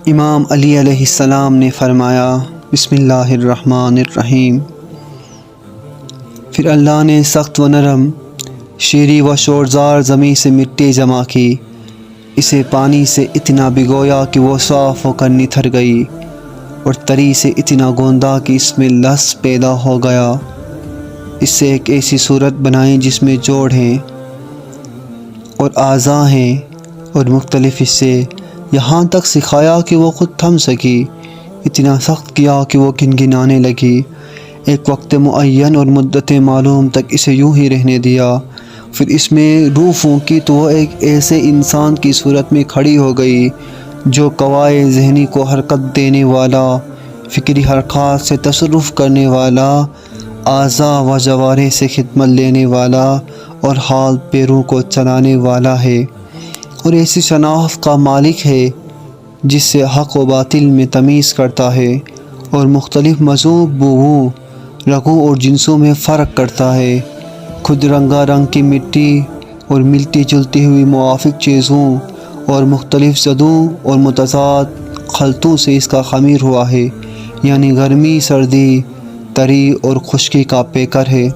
امام علی علیہ السلام نے فرمایا بسم اللہ الرحمن الرحیم۔ پھر اللہ نے سخت و نرم، شیریں و شورزار زمین سے مٹی جمع کی، اسے پانی سے اتنا بھگویا کہ وہ صاف ہو کر نتھر گئی، اور تری سے اتنا گوندا کہ اس میں لس پیدا ہو گیا۔ اس سے ایک ایسی صورت بنائی جس میں جوڑ ہیں اور اعضاء ہیں اور مختلف حصے، یہاں تک سکھایا کہ وہ خود تھم سکی، اتنا سخت کیا کہ وہ گنگنانے لگی۔ ایک وقت معین اور مدت معلوم تک اسے یوں ہی رہنے دیا، پھر اس میں روح پھونکی تو وہ ایک ایسے انسان کی صورت میں کھڑی ہو گئی جو قوائے ذہنی کو حرکت دینے والا، فکری حرکات سے تصرف کرنے والا، اعضاء و جوارح سے خدمت لینے والا اور حال پیروں کو چلانے والا ہے، اور ایسی شناخت کا مالک ہے جس سے حق و باطل میں تمیز کرتا ہے، اور مختلف مذوق بوؤں، رگوں اور جنسوں میں فرق کرتا ہے۔ خود رنگا رنگ کی مٹی اور ملتی جلتی ہوئی موافق چیزوں اور مختلف زدوں اور متضاد خلطوں سے اس کا خمیر ہوا ہے، یعنی گرمی، سردی، تری اور خشکی کا پیکر ہے۔